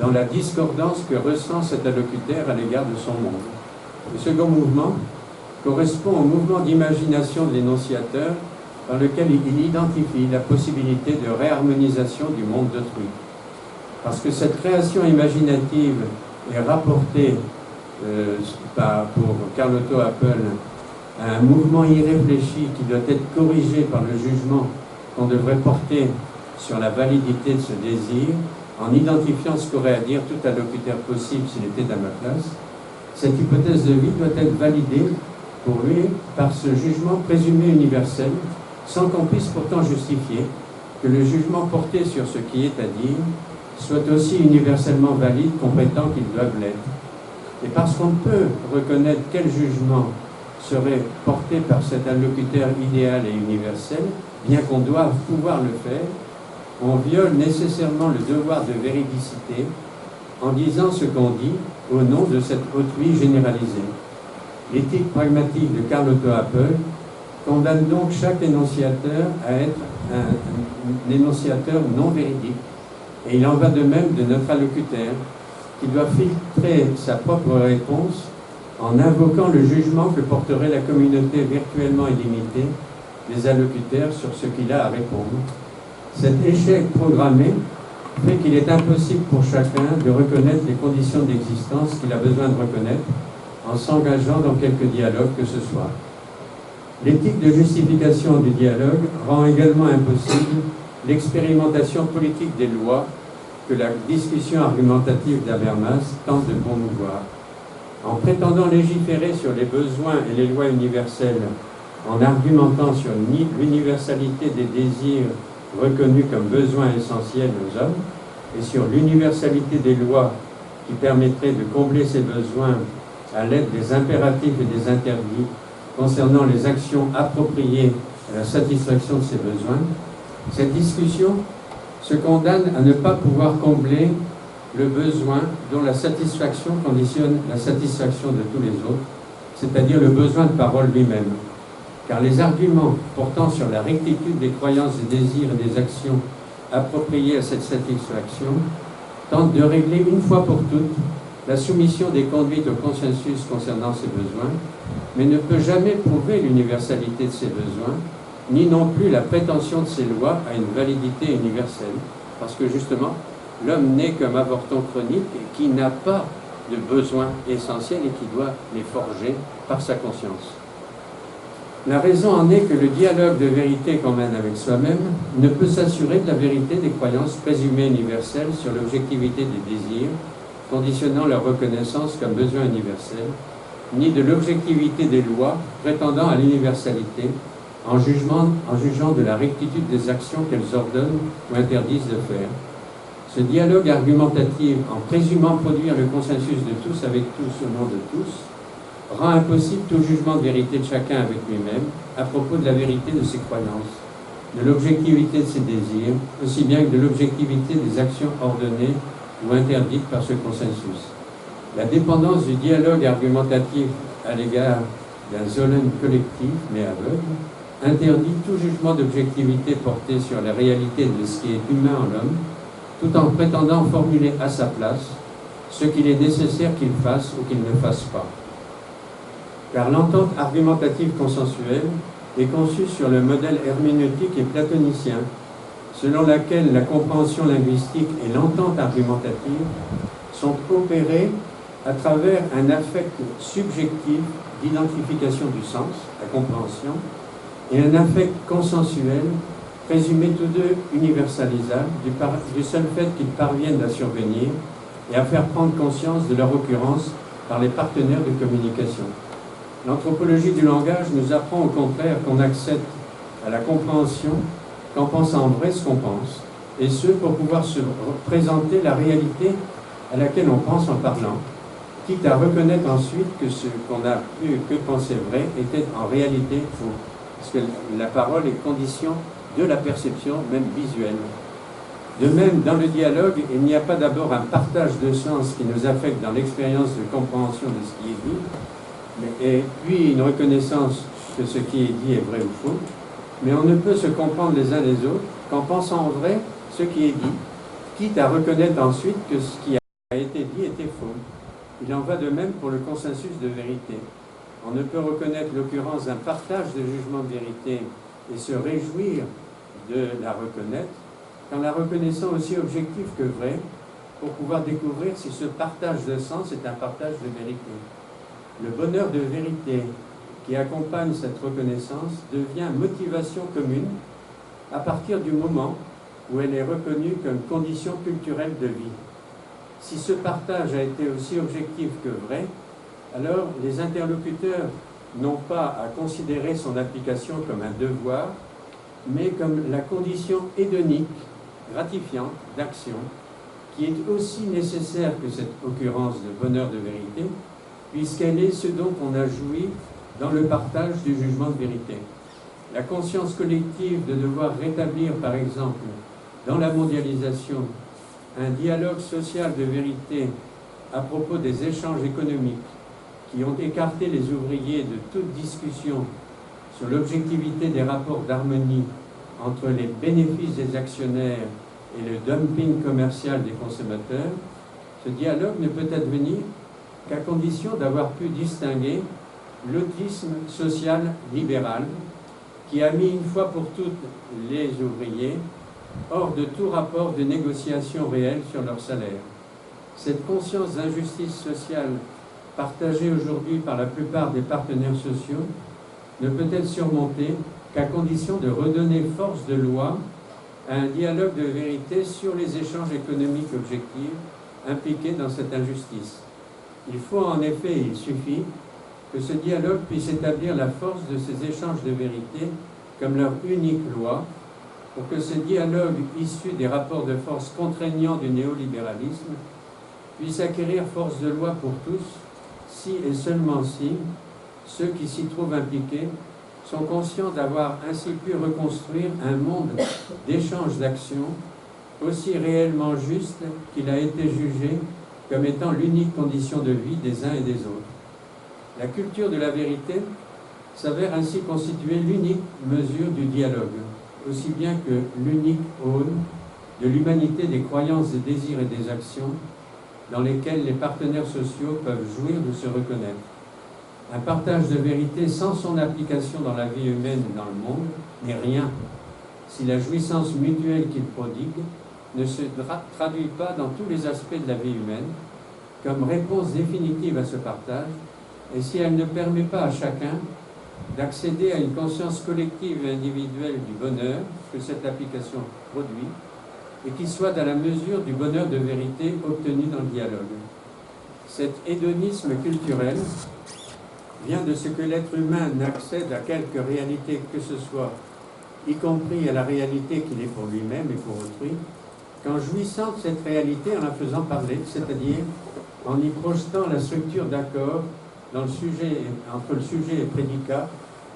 dans la discordance que ressent cet allocuteur à l'égard de son monde. Le second mouvement correspond au mouvement d'imagination de l'énonciateur par lequel il identifie la possibilité de réharmonisation du monde d'autrui. Parce que cette création imaginative est rapportée pour Carl Otto Appel à un mouvement irréfléchi qui doit être corrigé par le jugement qu'on devrait porter sur la validité de ce désir, en identifiant ce qu'aurait à dire tout allocuteur possible s'il était à ma place. Cette hypothèse de vie doit être validée pour lui par ce jugement présumé universel, sans qu'on puisse pourtant justifier que le jugement porté sur ce qui est à dire soit aussi universellement valide qu'on prétend qu'ils doivent l'être. Et parce qu'on ne peut reconnaître quel jugement serait porté par cet allocuteur idéal et universel, bien qu'on doive pouvoir le faire, on viole nécessairement le devoir de véridicité en disant ce qu'on dit au nom de cette autrui généralisée. L'éthique pragmatique de Carl Otto Appel condamne donc chaque énonciateur à être un énonciateur non véridique. Et il en va de même de notre allocuteur, qui doit filtrer sa propre réponse en invoquant le jugement que porterait la communauté virtuellement illimitée des allocuteurs sur ce qu'il a à répondre. Cet échec programmé fait qu'il est impossible pour chacun de reconnaître les conditions d'existence qu'il a besoin de reconnaître en s'engageant dans quelque dialogue que ce soit. L'éthique de justification du dialogue rend également impossible l'expérimentation politique des lois que la discussion argumentative d'Habermas tente de promouvoir. En prétendant légiférer sur les besoins et les lois universelles, en argumentant sur l'universalité des désirs reconnus comme besoins essentiels aux hommes, et sur l'universalité des lois qui permettraient de combler ces besoins à l'aide des impératifs et des interdits concernant les actions appropriées à la satisfaction de ces besoins, cette discussion se condamne à ne pas pouvoir combler le besoin dont la satisfaction conditionne la satisfaction de tous les autres, c'est-à-dire le besoin de parole lui-même. Car les arguments portant sur la rectitude des croyances, des désirs et des actions appropriées à cette satisfaction tentent de régler une fois pour toutes la soumission des conduites au consensus concernant ces besoins, mais ne peut jamais prouver l'universalité de ces besoins, ni non plus la prétention de ces lois à une validité universelle, parce que justement, l'homme n'est qu'un avorton chronique qui n'a pas de besoins essentiels et qui doit les forger par sa conscience. La raison en est que le dialogue de vérité qu'on mène avec soi-même ne peut s'assurer de la vérité des croyances présumées universelles sur l'objectivité des désirs, conditionnant leur reconnaissance comme besoin universel, ni de l'objectivité des lois prétendant à l'universalité, en jugeant de la rectitude des actions qu'elles ordonnent ou interdisent de faire. Ce dialogue argumentatif, en présumant produire le consensus de tous avec tous au nom de tous, rend impossible tout jugement de vérité de chacun avec lui-même à propos de la vérité de ses croyances, de l'objectivité de ses désirs, aussi bien que de l'objectivité des actions ordonnées ou interdites par ce consensus. La dépendance du dialogue argumentatif à l'égard d'un Sollen collectif, mais aveugle, interdit tout jugement d'objectivité porté sur la réalité de ce qui est humain en l'homme, tout en prétendant formuler à sa place ce qu'il est nécessaire qu'il fasse ou qu'il ne fasse pas. Car l'entente argumentative consensuelle est conçue sur le modèle herméneutique et platonicien, selon laquelle la compréhension linguistique et l'entente argumentative sont opérées à travers un affect subjectif d'identification du sens, la compréhension, et un affect consensuel, présumé tous deux universalisables, du seul fait qu'ils parviennent à survenir et à faire prendre conscience de leur occurrence par les partenaires de communication. L'anthropologie du langage nous apprend au contraire qu'on accède à la compréhension qu'en pensant vrai ce qu'on pense, et ce pour pouvoir se représenter la réalité à laquelle on pense en parlant, quitte à reconnaître ensuite que ce qu'on a pu que penser vrai était en réalité faux. Parce que la parole est condition de la perception, même visuelle. De même, dans le dialogue, il n'y a pas d'abord un partage de sens qui nous affecte dans l'expérience de compréhension de ce qui est dit, et puis une reconnaissance que ce qui est dit est vrai ou faux, mais on ne peut se comprendre les uns les autres qu'en pensant vrai ce qui est dit, quitte à reconnaître ensuite que ce qui a été dit était faux. Il en va de même pour le consensus de vérité. On ne peut reconnaître l'occurrence d'un partage de jugement de vérité et se réjouir de la reconnaître qu'en la reconnaissant aussi objectif que vrai, pour pouvoir découvrir si ce partage de sens est un partage de vérité. Le bonheur de vérité qui accompagne cette reconnaissance devient motivation commune à partir du moment où elle est reconnue comme condition culturelle de vie. Si ce partage a été aussi objectif que vrai, alors les interlocuteurs n'ont pas à considérer son application comme un devoir, mais comme la condition hédonique, gratifiante, d'action, qui est aussi nécessaire que cette occurrence de bonheur de vérité, puisqu'elle est ce dont on a joui dans le partage du jugement de vérité. La conscience collective de devoir rétablir, par exemple, dans la mondialisation, un dialogue social de vérité à propos des échanges économiques qui ont écarté les ouvriers de toute discussion sur l'objectivité des rapports d'harmonie entre les bénéfices des actionnaires et le dumping commercial des consommateurs, ce dialogue ne peut advenir qu'à condition d'avoir pu distinguer l'autisme social libéral qui a mis une fois pour toutes les ouvriers hors de tout rapport de négociation réelle sur leur salaire. Cette conscience d'injustice sociale partagée aujourd'hui par la plupart des partenaires sociaux ne peut être surmontée qu'à condition de redonner force de loi à un dialogue de vérité sur les échanges économiques objectifs impliqués dans cette injustice. Il faut en effet, il suffit, que ce dialogue puisse établir la force de ces échanges de vérité comme leur unique loi, pour que ce dialogue issu des rapports de force contraignants du néolibéralisme puisse acquérir force de loi pour tous, si et seulement si ceux qui s'y trouvent impliqués sont conscients d'avoir ainsi pu reconstruire un monde d'échanges d'actions aussi réellement juste qu'il a été jugé comme étant l'unique condition de vie des uns et des autres. La culture de la vérité s'avère ainsi constituer l'unique mesure du dialogue, aussi bien que l'unique aune de l'humanité des croyances, des désirs et des actions dans lesquelles les partenaires sociaux peuvent jouir de se reconnaître. Un partage de vérité sans son application dans la vie humaine et dans le monde n'est rien, si la jouissance mutuelle qu'il prodigue ne se traduit pas dans tous les aspects de la vie humaine comme réponse définitive à ce partage, et si elle ne permet pas à chacun d'accéder à une conscience collective et individuelle du bonheur que cette application produit, et qui soit à la mesure du bonheur de vérité obtenu dans le dialogue. Cet hédonisme culturel vient de ce que l'être humain n'accède à quelque réalité que ce soit, y compris à la réalité qu'il est pour lui-même et pour autrui, qu'en jouissant de cette réalité en la faisant parler, c'est-à-dire en y projetant la structure d'accord dans le sujet, entre le sujet et le prédicat,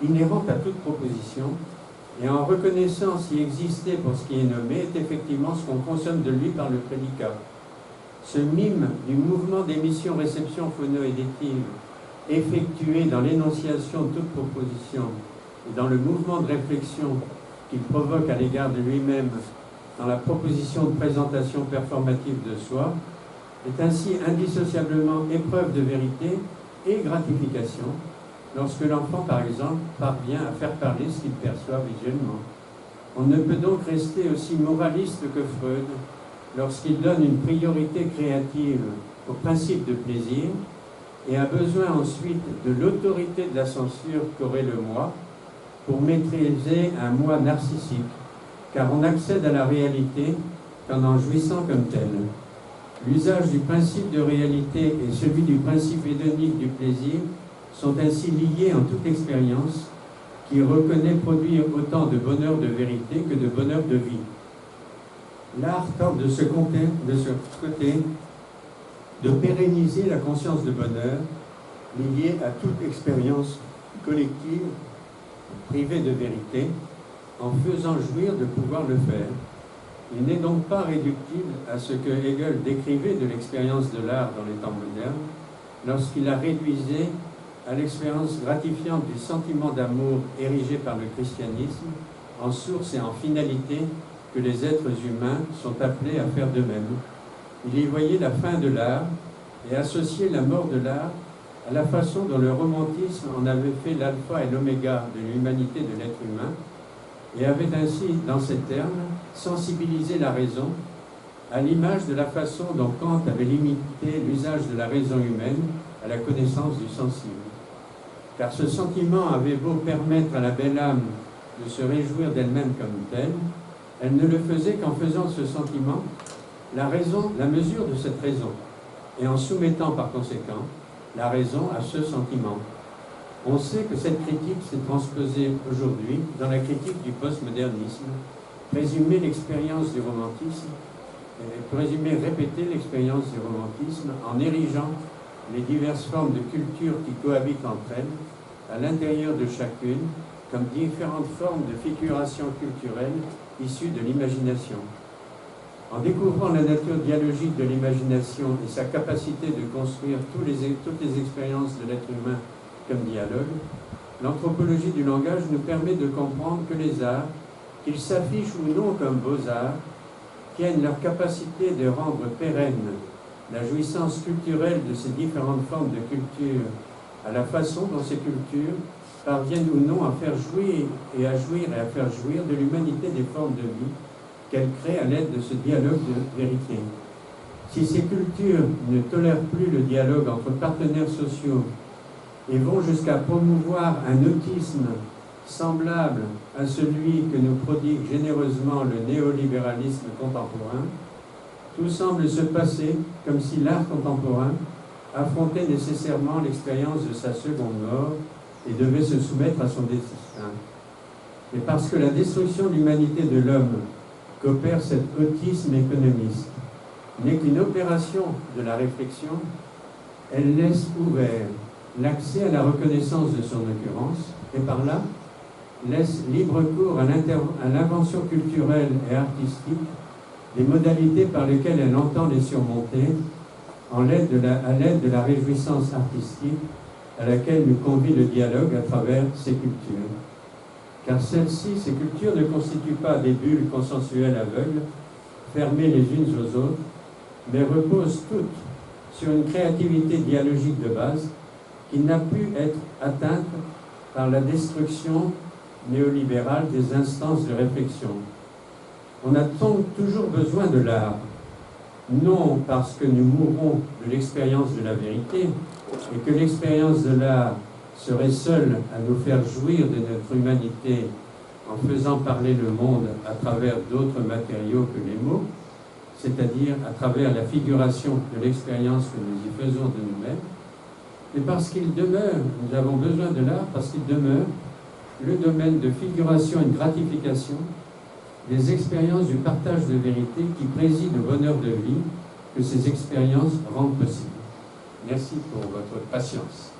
inhérente à toute proposition, et en reconnaissant s'y exister pour ce qui est nommé, est effectivement ce qu'on consomme de lui par le prédicat. ce mime du mouvement d'émission-réception phonoéditive effectué dans l'énonciation de toute proposition et dans le mouvement de réflexion qu'il provoque à l'égard de lui-même dans la proposition de présentation performative de soi, est ainsi indissociablement épreuve de vérité et gratification lorsque l'enfant, par exemple, parvient à faire parler ce qu'il perçoit visuellement. On ne peut donc rester aussi moraliste que Freud lorsqu'il donne une priorité créative au principe de plaisir et a besoin ensuite de l'autorité de la censure qu'aurait le moi pour maîtriser un moi narcissique, car on accède à la réalité qu'en en jouissant comme tel. L'usage du principe de réalité et celui du principe hédonique du plaisir sont ainsi liés en toute expérience qui reconnaît produire autant de bonheur de vérité que de bonheur de vie. L'art tente de ce côté de pérenniser la conscience de bonheur liée à toute expérience collective privée de vérité en faisant jouir de pouvoir le faire. Il n'est donc pas réductible à ce que Hegel décrivait de l'expérience de l'art dans les temps modernes lorsqu'il la réduisait à l'expérience gratifiante du sentiment d'amour érigé par le christianisme en source et en finalité que les êtres humains sont appelés à faire de même. Il y voyait la fin de l'art et associait la mort de l'art à la façon dont le romantisme en avait fait l'alpha et l'oméga de l'humanité de l'être humain et avait ainsi, dans ces termes, sensibilisé la raison à l'image de la façon dont Kant avait limité l'usage de la raison humaine à la connaissance du sensible. Car ce sentiment avait beau permettre à la belle âme de se réjouir d'elle-même comme telle, elle ne le faisait qu'en faisant ce sentiment la mesure de cette raison, et en soumettant par conséquent la raison à ce sentiment. On sait que cette critique s'est transposée aujourd'hui dans la critique du postmodernisme, présumer l'expérience du romantisme, présumer répéter l'expérience du romantisme en érigeant les diverses formes de culture qui cohabitent entre elles, à l'intérieur de chacune, comme différentes formes de figuration culturelle issues de l'imagination. En découvrant la nature dialogique de l'imagination et sa capacité de construire toutes les expériences de l'être humain comme dialogue, l'anthropologie du langage nous permet de comprendre que les arts, qu'ils s'affichent ou non comme beaux-arts, tiennent leur capacité de rendre pérenne la jouissance culturelle de ces différentes formes de culture à la façon dont ces cultures parviennent ou non à faire jouir et à faire jouir de l'humanité des formes de vie qu'elles créent à l'aide de ce dialogue de vérité. Si ces cultures ne tolèrent plus le dialogue entre partenaires sociaux et vont jusqu'à promouvoir un autisme semblable à celui que nous prodigue généreusement le néolibéralisme contemporain, tout semble se passer comme si l'art contemporain affrontait nécessairement l'expérience de sa seconde mort et devait se soumettre à son destin. Et parce que la destruction de l'humanité de l'homme qu'opère cet autisme économiste n'est qu'une opération de la réflexion, elle laisse ouvert l'accès à la reconnaissance de son occurrence et par là laisse libre cours à l'invention culturelle et artistique des modalités par lesquelles elle entend les surmonter à l'aide de la réjouissance artistique à laquelle nous convie le dialogue à travers ces cultures. Car ces cultures ne constituent pas des bulles consensuelles aveugles, fermées les unes aux autres, mais reposent toutes sur une créativité dialogique de base qui n'a pu être atteinte par la destruction néolibérale des instances de réflexion. On a donc toujours besoin de l'art, non parce que nous mourrons de l'expérience de la vérité et que l'expérience de l'art serait seule à nous faire jouir de notre humanité en faisant parler le monde à travers d'autres matériaux que les mots, c'est-à-dire à travers la figuration de l'expérience que nous y faisons de nous-mêmes, mais parce qu'il demeure, nous avons besoin de l'art parce qu'il demeure le domaine de figuration et de gratification des expériences du partage de vérité qui préside au bonheur de vie que ces expériences rendent possible. Merci pour votre patience.